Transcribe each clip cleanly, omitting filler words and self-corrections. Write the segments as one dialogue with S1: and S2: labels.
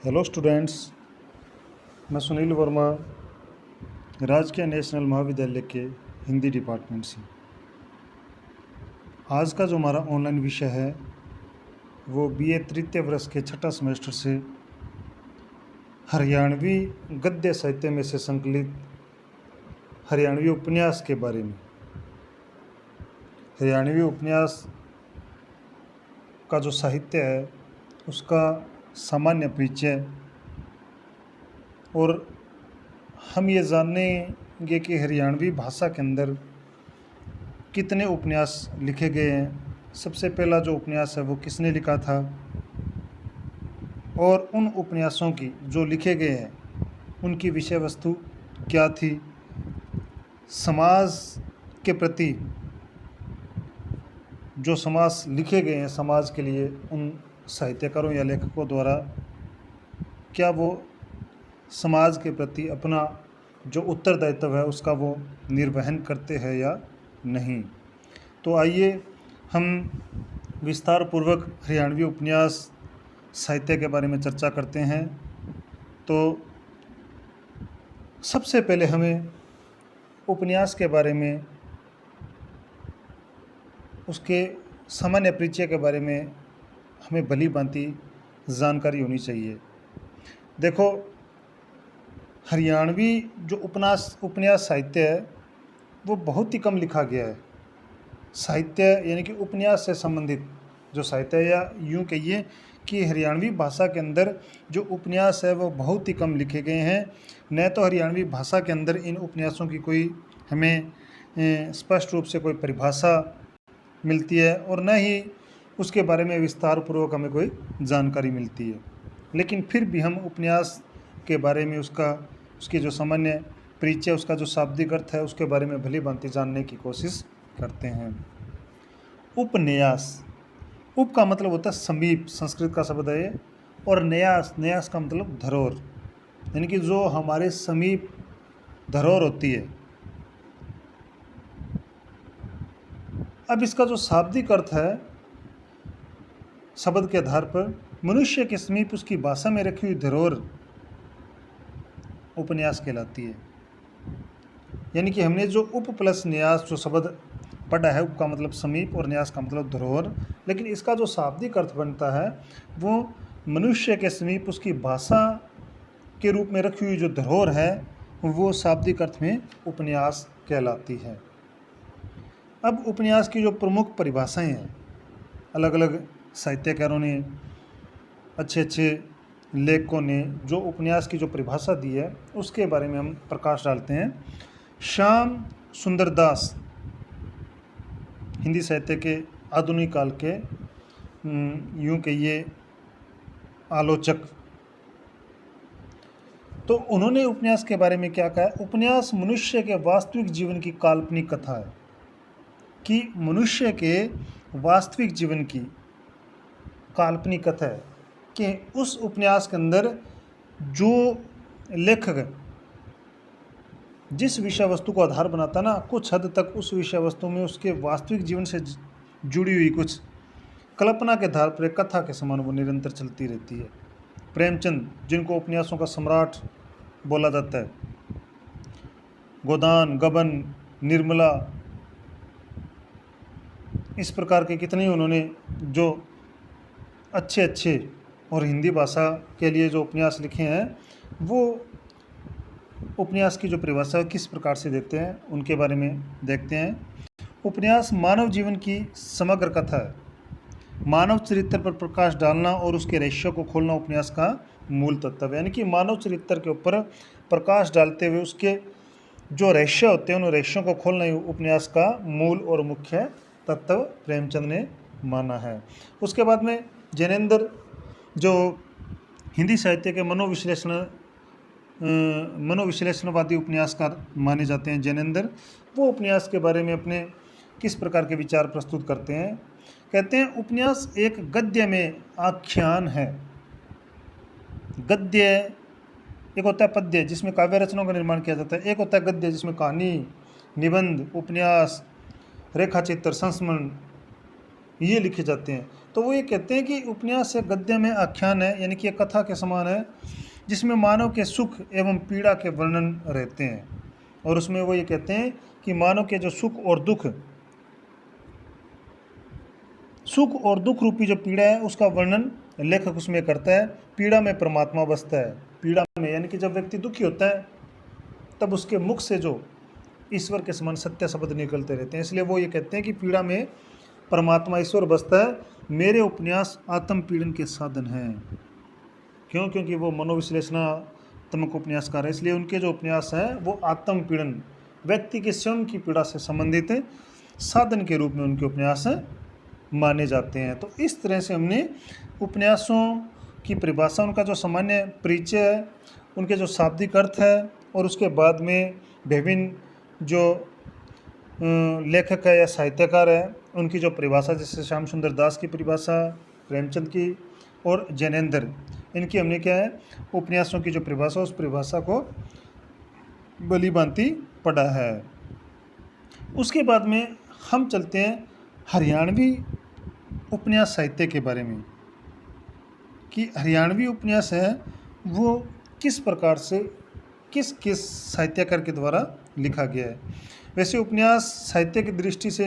S1: Hello students, मैं सुनील वर्मा राजकीय national महाविद्यालय के हिंदी डिपार्टमेंट से। आज का जो हमारा ऑनलाइन विषय है वो बीए तृतीय वर्ष के छठा सेमेस्टर से हरियाणवी गद्य साहित्य में से संकलित हरियाणवी उपन्यास के बारे में। हरियाणवी उपन्यास का जो साहित्य है उसका सामान्य परिचय, और हम ये जानेंगे कि हरियाणवी भाषा के अंदर कितने उपन्यास लिखे गए हैं। सबसे पहला जो उपन्यास है वो किसने लिखा था, और उन उपन्यासों की जो लिखे गए हैं उनकी विषय वस्तु क्या थी, समाज के प्रति जो समाज लिखे गए हैं समाज के लिए उन साहित्यकारों या लेखकों द्वारा, क्या वो समाज के प्रति अपना जो उत्तरदायित्व है उसका वो निर्वहन करते हैं या नहीं। तो आइए हम विस्तार पूर्वक हरियाणवी उपन्यास साहित्य के बारे में चर्चा करते हैं। तो सबसे पहले हमें उपन्यास के बारे में, उसके सामान्य परिचय के बारे में हमें भली भांति जानकारी होनी चाहिए। देखो, हरियाणवी जो उपन्यास साहित्य है वो बहुत ही कम लिखा गया है। साहित्य यानी कि उपन्यास से संबंधित जो साहित्य है, या यूँ कहिए कि हरियाणवी भाषा के अंदर जो उपन्यास है वो बहुत ही कम लिखे गए हैं। न तो हरियाणवी भाषा के अंदर इन उपन्यासों की कोई हमें स्पष्ट रूप से कोई परिभाषा मिलती है, और न ही उसके बारे में विस्तार पूर्वक हमें कोई जानकारी मिलती है। लेकिन फिर भी हम उपन्यास के बारे में उसकी जो सामान्य परिचय, उसका जो शाब्दिक अर्थ है उसके बारे में भली भांति जानने की कोशिश करते हैं। उपन्यास, उप का मतलब होता है समीप, संस्कृत का शब्द है ये, और न्यास का मतलब धरोहर, यानी कि जो हमारे समीप धरोहर होती है। अब इसका जो शाब्दिक अर्थ है शब्द के आधार पर, मनुष्य के समीप उसकी भाषा में रखी हुई धरोहर उपन्यास कहलाती है। यानी कि हमने जो उप प्लस न्यास जो शब्द पढ़ा है, उप का मतलब समीप और न्यास का मतलब धरोहर, लेकिन इसका जो शाब्दिक अर्थ बनता है वो मनुष्य के समीप उसकी भाषा के रूप में रखी हुई जो धरोहर है वो शाब्दिक अर्थ में उपन्यास कहलाती है। अब उपन्यास की जो प्रमुख परिभाषाएं हैं, अलग अलग साहित्यकारों ने, अच्छे लेखकों ने जो उपन्यास की जो परिभाषा दी है उसके बारे में हम प्रकाश डालते हैं। श्याम सुंदर दास, हिंदी साहित्य के आधुनिक काल के यूँ कहिए आलोचक, तो उन्होंने उपन्यास के बारे में क्या कहा है? उपन्यास मनुष्य के वास्तविक जीवन की काल्पनिक कथा है, कि मनुष्य के वास्तविक जीवन की काल्पनिक कथा है, कि उस उपन्यास के अंदर जो लेखक जिस विषय वस्तु को आधार बनाता ना, कुछ हद तक उस विषय वस्तु में उसके वास्तविक जीवन से जुड़ी हुई कुछ कल्पना के आधार पर कथा के समान वो निरंतर चलती रहती है। प्रेमचंद, जिनको उपन्यासों का सम्राट बोला जाता है, गोदान, गबन, निर्मला, इस प्रकार के कितने उन्होंने जो अच्छे और हिंदी भाषा के लिए जो उपन्यास लिखे हैं, वो उपन्यास की जो परिभाषा किस प्रकार से देते हैं उनके बारे में देखते हैं। उपन्यास मानव जीवन की समग्र कथा है। मानव चरित्र पर प्रकाश डालना और उसके रहस्यों को खोलना उपन्यास का मूल तत्व है। यानी कि मानव चरित्र के ऊपर प्रकाश डालते हुए उसके जो रहस्य होते हैं उन रहस्यों को खोलना ही उपन्यास का मूल और मुख्य तत्व प्रेमचंद ने माना है। उसके बाद में जैनेन्द्र, जो हिंदी साहित्य के मनोविश्लेषणवादी उपन्यासकार माने जाते हैं, जैनेन्द्र, वो उपन्यास के बारे में अपने किस प्रकार के विचार प्रस्तुत करते हैं? कहते हैं उपन्यास एक गद्य में आख्यान है। गद्य एक होता है पद्य जिसमें काव्य रचनाओं का निर्माण किया जाता है, एक होता है गद्य जिसमें कहानी, निबंध, उपन्यास, रेखाचित्र, संस्मरण ये लिखे जाते हैं। तो वो ये कहते हैं कि उपन्यास एक गद्य में आख्यान है, यानी कि एक कथा के समान है, जिसमें मानव के सुख एवं पीड़ा के वर्णन रहते हैं। और उसमें वो ये कहते हैं कि मानव के जो सुख और दुख रूपी जो पीड़ा है उसका वर्णन लेखक उसमें करता है। पीड़ा में परमात्मा बसता है, पीड़ा में यानी कि जब व्यक्ति दुखी होता है तब उसके मुख से जो ईश्वर के समान सत्य शब्द निकलते रहते हैं। इसलिए वो ये कहते हैं कि पीड़ा में परमात्मा ईश्वर बसता है। मेरे उपन्यास आत्म पीड़न के साधन हैं। क्यों? क्योंकि वो मनोविश्लेषणात्मक उपन्यासकार है, इसलिए उनके जो उपन्यास हैं वो आत्म पीड़न, व्यक्ति के स्वयं की पीड़ा से संबंधित साधन के रूप में उनके उपन्यास माने जाते हैं। तो इस तरह से हमने उपन्यासों की परिभाषा, उनका जो सामान्य परिचय है, उनके जो शाब्दिक अर्थ है, और उसके बाद में विभिन्न जो लेखक है या साहित्यकार है उनकी जो परिभाषा, जैसे श्याम सुंदर दास की परिभाषा, प्रेमचंद की और जैनेंद्र, इनकी हमने क्या है उपन्यासों की जो परिभाषा, उस परिभाषा को भली भांति पढ़ा है। उसके बाद में हम चलते हैं हरियाणवी उपन्यास साहित्य के बारे में, कि हरियाणवी उपन्यास है वो किस प्रकार से किस किस साहित्यकार के द्वारा लिखा गया है। वैसे उपन्यास साहित्य की दृष्टि से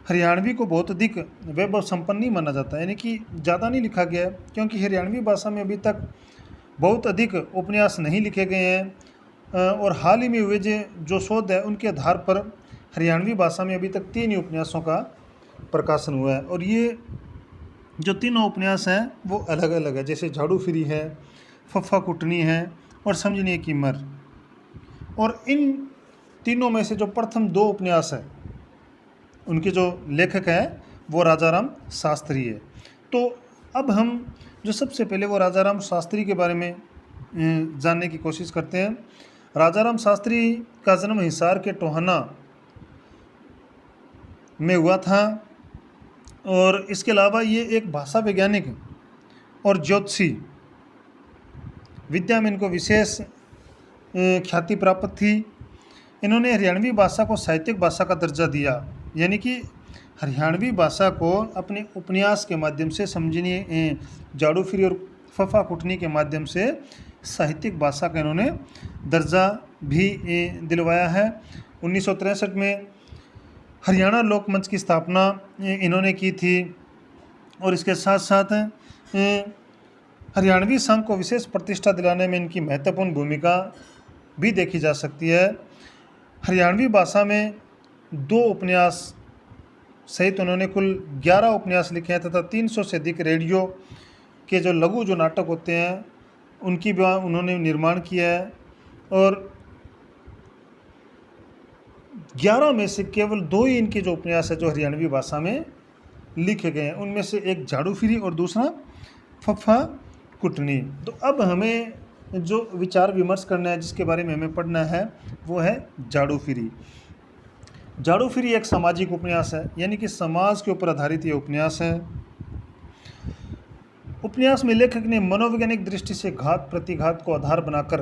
S1: हरियाणवी को बहुत अधिक वैभव संपन्न नहीं माना जाता, यानी कि ज़्यादा नहीं लिखा गया है, क्योंकि हरियाणवी भाषा में अभी तक बहुत अधिक उपन्यास नहीं लिखे गए हैं। और हाल ही में हुए जो शोध है उनके आधार पर हरियाणवी भाषा में अभी तक 3 ही उपन्यासों का प्रकाशन हुआ है। और ये जो तीनों उपन्यास हैं वो अलग अलग है, जैसे झाड़ू फिरी है, फफ्फा कुटनी है और समझने की मर। और इन तीनों में से जो प्रथम 2 उपन्यास है उनके जो लेखक हैं वो राजाराम शास्त्री है। तो अब हम जो सबसे पहले वो राजाराम शास्त्री के बारे में जानने की कोशिश करते हैं। राजाराम शास्त्री का जन्म हिसार के टोहाना में हुआ था, और इसके अलावा ये एक भाषा वैज्ञानिक और ज्योतिषी, विद्या में इनको विशेष ख्याति प्राप्त थी। इन्होंने हरियाणवी भाषा को साहित्यिक भाषा का दर्जा दिया, यानी कि हरियाणवी भाषा को अपने उपन्यास के माध्यम से, समझिए झाड़ू फिरी और फफा कुटनी के माध्यम से साहित्यिक भाषा का इन्होंने दर्जा भी दिलवाया है। 1963 में हरियाणा लोकमंच की स्थापना इन्होंने की थी, और इसके साथ साथ हरियाणवी संघ को विशेष प्रतिष्ठा दिलाने में इनकी महत्वपूर्ण भूमिका भी देखी जा सकती है। हरियाणवी भाषा में 2 उपन्यास सहित उन्होंने कुल 11 उपन्यास लिखे हैं, तथा 300 से अधिक रेडियो के जो लघु जो नाटक होते हैं उनकी भी उन्होंने निर्माण किया है। और 11 में से केवल 2 ही इनके जो उपन्यास है जो हरियाणवी भाषा में लिखे गए हैं, उनमें से एक झाड़ू फिरी और दूसरा फफ्फा कुटनी। तो अब हमें जो विचार विमर्श करना है, जिसके बारे में हमें पढ़ना है, वो है झाड़ू फिरी। झाड़ू फिरी एक सामाजिक उपन्यास है, यानी कि समाज के ऊपर आधारित ये उपन्यास है। उपन्यास में लेखक ने मनोवैज्ञानिक दृष्टि से घात प्रतिघात को आधार बनाकर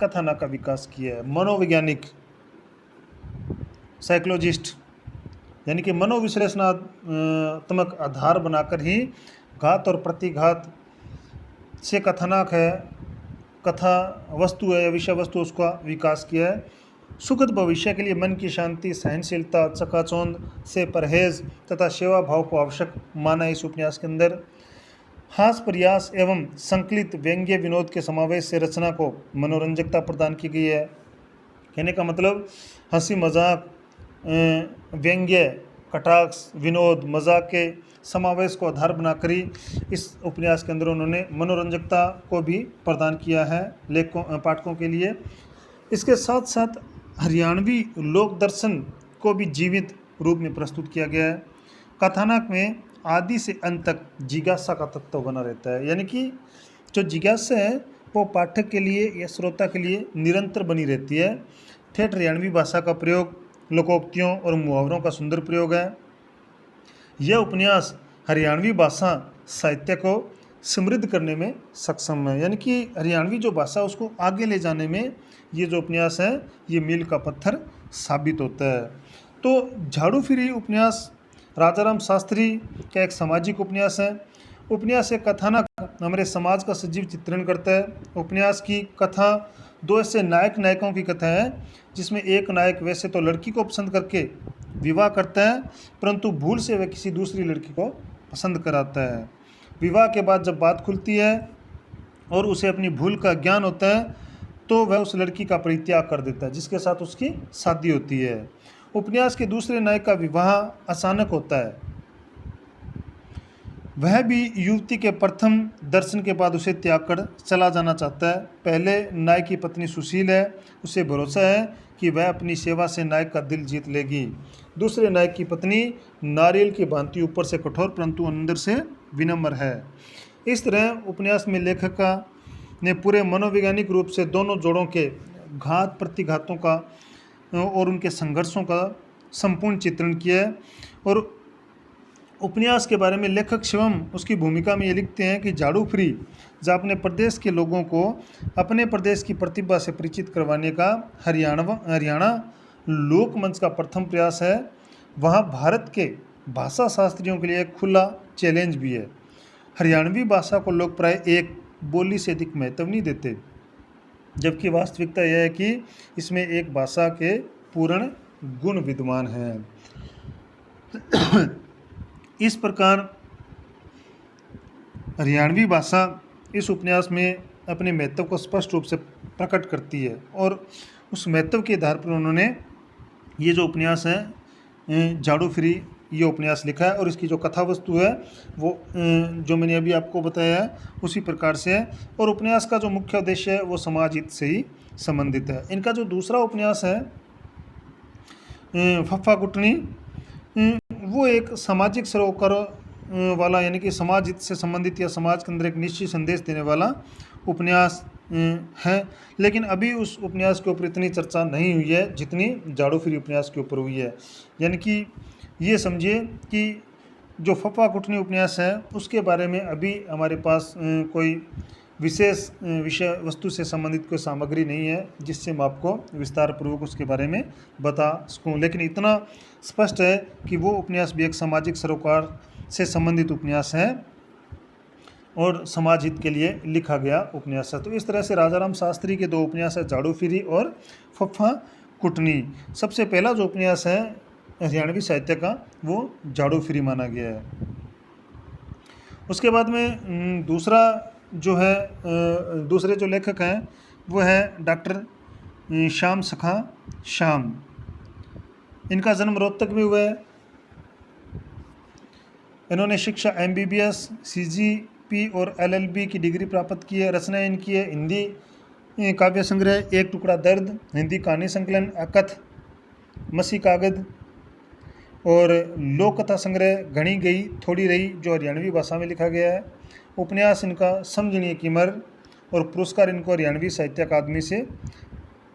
S1: कथानक का विकास किया है। मनोवैज्ञानिक, साइकोलॉजिस्ट, यानी कि मनोविश्लेषणात्मक आधार बनाकर ही घात और प्रतिघात से कथानक है, कथा वस्तु है या विषय वस्तु, उसका विकास किया है। सुखद भविष्य के लिए मन की शांति, सहनशीलता, चकाचौंध से परहेज तथा सेवा भाव को आवश्यक माना इस उपन्यास के अंदर। हास प्रयास एवं संकलित व्यंग्य विनोद के समावेश से रचना को मनोरंजकता प्रदान की गई है। कहने का मतलब हंसी मजाक, व्यंग्य, कटाक्ष, विनोद, मजाक के समावेश को आधार बनाकर ही इस उपन्यास के अंदर उन्होंने मनोरंजकता को भी प्रदान किया है लेखकों पाठकों के लिए। इसके साथ साथ हरियाणवी लोक दर्शन को भी जीवित रूप में प्रस्तुत किया गया है। कथानक में आदि से अंत तक जिज्ञासा का तत्व बना रहता है, यानी कि जो जिज्ञासा है वो पाठक के लिए या श्रोता के लिए निरंतर बनी रहती है। ठेठ हरियाणवी भाषा का प्रयोग, लोकोक्तियों और मुहावरों का सुंदर प्रयोग है। यह उपन्यास हरियाणवी भाषा साहित्य को समृद्ध करने में सक्षम है, यानी कि हरियाणवी जो भाषा उसको आगे ले जाने में ये जो उपन्यास है ये मील का पत्थर साबित होता है। तो झाड़ू फिरी उपन्यास राजाराम शास्त्री का एक सामाजिक उपन्यास है। उपन्यास एक कथानक हमारे समाज का सजीव चित्रण करता है। उपन्यास की कथा दो ऐसे नायक नायिकाओं की कथा है जिसमें एक नायक वैसे तो लड़की को पसंद करके विवाह करता है, परंतु भूल से वह किसी दूसरी लड़की को पसंद कराता है। विवाह के बाद जब बात खुलती है और उसे अपनी भूल का ज्ञान होता है तो वह उस लड़की का परित्याग कर देता है जिसके साथ उसकी शादी होती है। उपन्यास के दूसरे नायक का विवाह अचानक होता है। वह भी युवती के प्रथम दर्शन के बाद उसे त्याग कर चला जाना चाहता है। पहले नायक की पत्नी सुशील है, उसे भरोसा है कि वह अपनी सेवा से नायक का दिल जीत लेगी। दूसरे नायक की पत्नी नारियल की भांति ऊपर से कठोर परंतु अंदर से विनम्र है। इस तरह उपन्यास में लेखक ने पूरे मनोवैज्ञानिक रूप से दोनों जोड़ों के घात प्रतिघातों का और उनके संघर्षों का संपूर्ण चित्रण किया है। और उपन्यास के बारे में लेखक शिवम उसकी भूमिका में ये लिखते हैं कि झाड़ू फ्री जहाँ अपने प्रदेश के लोगों को अपने प्रदेश की प्रतिभा से परिचित करवाने का हरियाणा लोकमंच का प्रथम प्रयास है, वहाँ भारत के भाषा शास्त्रियों के लिए एक खुला चैलेंज भी है। हरियाणवी भाषा को लोग प्राय एक बोली से अधिक महत्व नहीं देते, जबकि वास्तविकता यह है कि इसमें एक भाषा के पूर्ण गुण विद्यमान हैं। इस प्रकार हरियाणवी भाषा इस उपन्यास में अपने महत्व को स्पष्ट रूप से प्रकट करती है और उस महत्व के आधार पर उन्होंने ये जो उपन्यास है झाड़ू फ्री ये उपन्यास लिखा है। और इसकी जो कथा वस्तु है वो जो मैंने अभी आपको बताया है उसी प्रकार से है। और उपन्यास का जो मुख्य उद्देश्य है वो समाज हित से ही संबंधित है। इनका जो दूसरा उपन्यास है फफ्फा कुटनी, वो एक सामाजिक सरोकार वाला यानी कि समाज हित से संबंधित या समाज के अंदर एक निश्चित संदेश देने वाला उपन्यास है। लेकिन अभी उस उपन्यास के ऊपर इतनी चर्चा नहीं हुई है जितनी झाड़ू फ्री उपन्यास के ऊपर हुई है। यानी कि ये समझिए कि जो फफ्फा कुटनी उपन्यास है उसके बारे में अभी हमारे पास कोई विशेष विषय वस्तु से संबंधित कोई सामग्री नहीं है जिससे मैं आपको विस्तार पूर्वक उसके बारे में बता सकूं। लेकिन इतना स्पष्ट है कि वो उपन्यास भी एक सामाजिक सरोकार से संबंधित उपन्यास है और समाज हित के लिए लिखा गया उपन्यास है। तो इस तरह से राजाराम शास्त्री के दो उपन्यास है, झाड़ू फ्री और फफ्फा कुटनी। सबसे पहला जो उपन्यास है हरियाणवी साहित्य का वो झाड़ू फ्री माना गया है। उसके बाद में दूसरा जो है दूसरे जो लेखक हैं वो है डॉक्टर श्याम सखा श्याम। इनका जन्म रोहतक में हुआ है। इन्होंने शिक्षा MBBS, CGP और LLB की डिग्री प्राप्त की है। रचना इनकी है हिंदी काव्य संग्रह एक टुकड़ा दर्द, हिंदी कहानी संकलन अकथ मसी कागज और लोक कथा संग्रह घनी गई थोड़ी रही जो हरियाणवी भाषा में लिखा गया है। उपन्यास इनका समझनीय कीमर और पुरस्कार इनको हरियाणवी साहित्य अकादमी से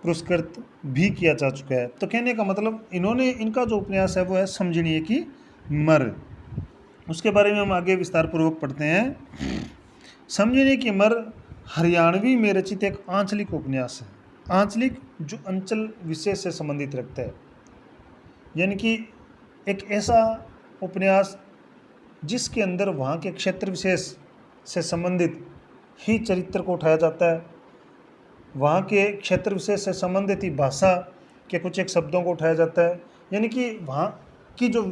S1: पुरस्कृत भी किया जा चुका है। तो कहने का मतलब इन्होंने इनका जो उपन्यास है वो है समझनीय की मर। उसके बारे में हम आगे विस्तार पूर्वक पढ़ते हैं। समझनीय की मर हरियाणवी में रचित एक आंचलिक उपन्यास है। आंचलिक जो अंचल विशेष से संबंधित रखता है, यानी कि एक ऐसा उपन्यास जिसके अंदर वहाँ के क्षेत्र विशेष से संबंधित ही चरित्र को उठाया जाता है, वहाँ के क्षेत्र विशेष से संबंधित ही भाषा के कुछ एक शब्दों को उठाया जाता है। यानी कि वहाँ की जो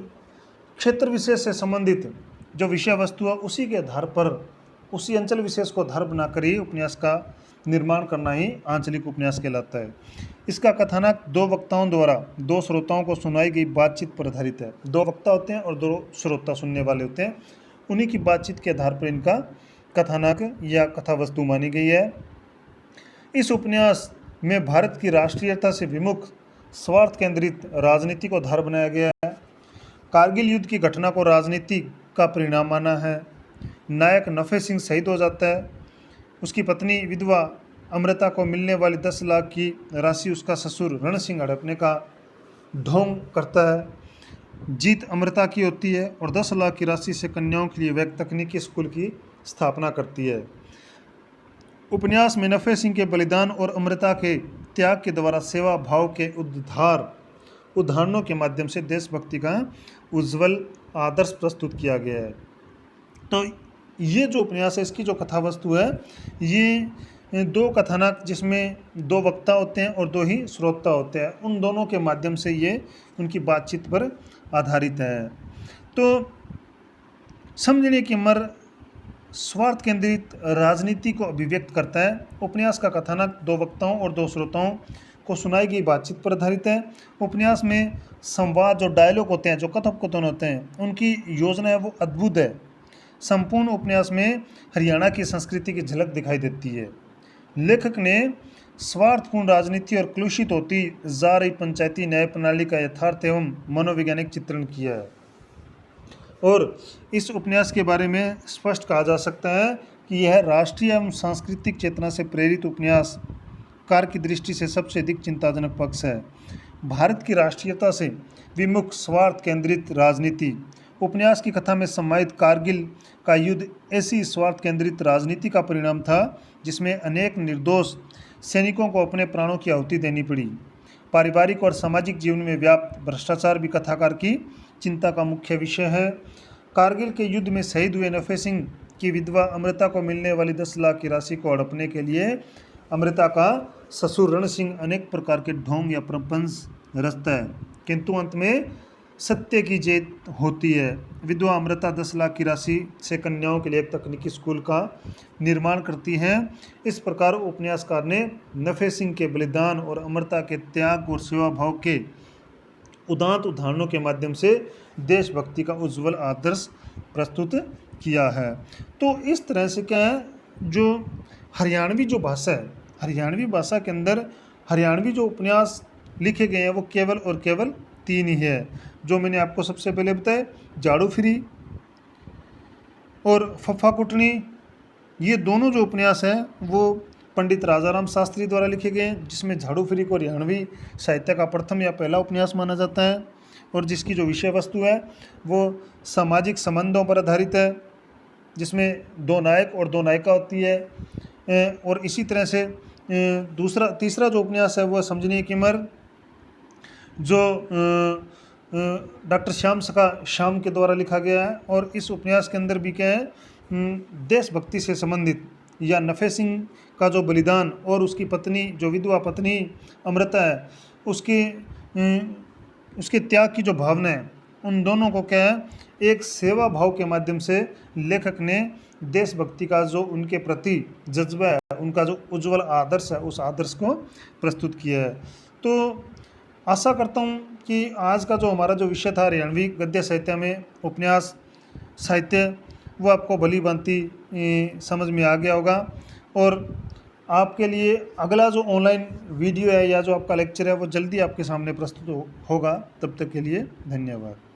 S1: क्षेत्र विशेष से संबंधित जो विषय वस्तु है उसी के आधार पर उसी अंचल विशेष को आधार बनाकर ही उपन्यास का निर्माण करना ही आंचलिक उपन्यास कहलाता है। इसका कथानक दो वक्ताओं द्वारा दो श्रोताओं को सुनाई गई बातचीत पर आधारित है। दो वक्ता होते हैं और दो श्रोता सुनने वाले होते हैं, उन्हीं की बातचीत के आधार पर इनका कथानक या कथा वस्तु मानी गई है। इस उपन्यास में भारत की राष्ट्रीयता से विमुख स्वार्थ केंद्रित राजनीति को आधार बनाया गया है। कारगिल युद्ध की घटना को राजनीति का परिणाम माना है। नायक नफे सिंह शहीद हो जाता है। उसकी पत्नी विधवा अमृता को मिलने वाली 10 लाख की राशि उसका ससुर रण सिंह हड़पने का ढोंग करता है। जीत अमृता की होती है और 10 लाख की राशि से कन्याओं के लिए वह तकनीकी स्कूल की स्थापना करती है। उपन्यास में नफे सिंह के बलिदान और अमृता के त्याग के द्वारा सेवा भाव के उद्धार उदाहरणों के माध्यम से देशभक्ति का उज्जवल आदर्श प्रस्तुत किया गया है। तो ये जो उपन्यास है, इसकी जो कथा वस्तु है, ये दो कथानक जिसमें दो वक्ता होते हैं और दो ही श्रोता होते हैं, उन दोनों के माध्यम से ये उनकी बातचीत पर आधारित है। तो समझने की मर स्वार्थ केंद्रित राजनीति को अभिव्यक्त करता है। उपन्यास का कथानक दो वक्ताओं और दो श्रोताओं को सुनाई गई बातचीत पर आधारित है। उपन्यास में संवाद, जो डायलॉग होते हैं, जो कथोपकथन होते हैं, उनकी योजना है वो अद्भुत है। संपूर्ण उपन्यास में हरियाणा की संस्कृति की झलक दिखाई देती है। लेखक ने स्वार्थपूर्ण राजनीति और कलुषित होती जा रही पंचायती न्याय प्रणाली का यथार्थ एवं मनोवैज्ञानिक चित्रण किया है। और इस उपन्यास के बारे में स्पष्ट कहा जा सकता है कि यह राष्ट्रीय एवं सांस्कृतिक चेतना से प्रेरित उपन्यास कार की दृष्टि से सबसे अधिक चिंताजनक पक्ष है। भारत की राष्ट्रीयता से विमुख स्वार्थ केंद्रित राजनीति। उपन्यास की कथा में समाहित कारगिल का युद्ध ऐसी स्वार्थ केंद्रित राजनीति का परिणाम था जिसमें अनेक निर्दोष सैनिकों को अपने प्राणों की आहुति देनी पड़ी। पारिवारिक और सामाजिक जीवन में व्याप्त भ्रष्टाचार भी कथाकार की चिंता का मुख्य विषय है। कारगिल के युद्ध में शहीद हुए नफे सिंह की विधवा अमृता को मिलने वाली 10 लाख की राशि को हड़पने के लिए अमृता का ससुर रण सिंह अनेक प्रकार के ढोंग या प्रपंच रचता है, किंतु अंत में सत्य की जीत होती है। विधवा अमृता 10 लाख की राशि से कन्याओं के लिए एक तकनीकी स्कूल का निर्माण करती हैं। इस प्रकार उपन्यासकार ने नफे सिंह के बलिदान और अमृता के त्याग और सेवा भाव के उदात्त उदाहरणों के माध्यम से देशभक्ति का उज्जवल आदर्श प्रस्तुत किया है। तो इस तरह से क्या है, जो हरियाणवी जो भाषा है, हरियाणवी भाषा के अंदर हरियाणवी जो उपन्यास लिखे गए हैं वो केवल और केवल 3 ही है, जो मैंने आपको सबसे पहले बताया, झाड़ू फिरी और फफा कुटनी। ये दोनों जो उपन्यास हैं वो पंडित राजाराम शास्त्री द्वारा लिखे गए हैं, जिसमें झाड़ू फिरी को हरियाणवी साहित्य का प्रथम या पहला उपन्यास माना जाता है और जिसकी जो विषय वस्तु है वो सामाजिक संबंधों पर आधारित है, जिसमें 2 नायक और 2 नायिका होती है। और इसी तरह से तीसरा जो उपन्यास है वो समझने की मर, जो डॉक्टर श्याम सखा श्याम के द्वारा लिखा गया है। और इस उपन्यास के अंदर भी क्या है, देशभक्ति से संबंधित या नफे सिंह का जो बलिदान और उसकी पत्नी, जो विधवा पत्नी अमृता है, उसके त्याग की जो भावना है, उन दोनों को क्या है, एक सेवा भाव के माध्यम से लेखक ने देशभक्ति का जो उनके प्रति जज्बा है, उनका जो उज्जवल आदर्श है, उस आदर्श को प्रस्तुत किया है। तो आशा करता हूँ कि आज का जो हमारा जो विषय था हरियाणवी गद्य साहित्य में उपन्यास साहित्य, वो आपको भली भांति समझ में आ गया होगा। और आपके लिए अगला जो ऑनलाइन वीडियो है या जो आपका लेक्चर है वो जल्दी आपके सामने प्रस्तुत होगा। तब तक के लिए धन्यवाद।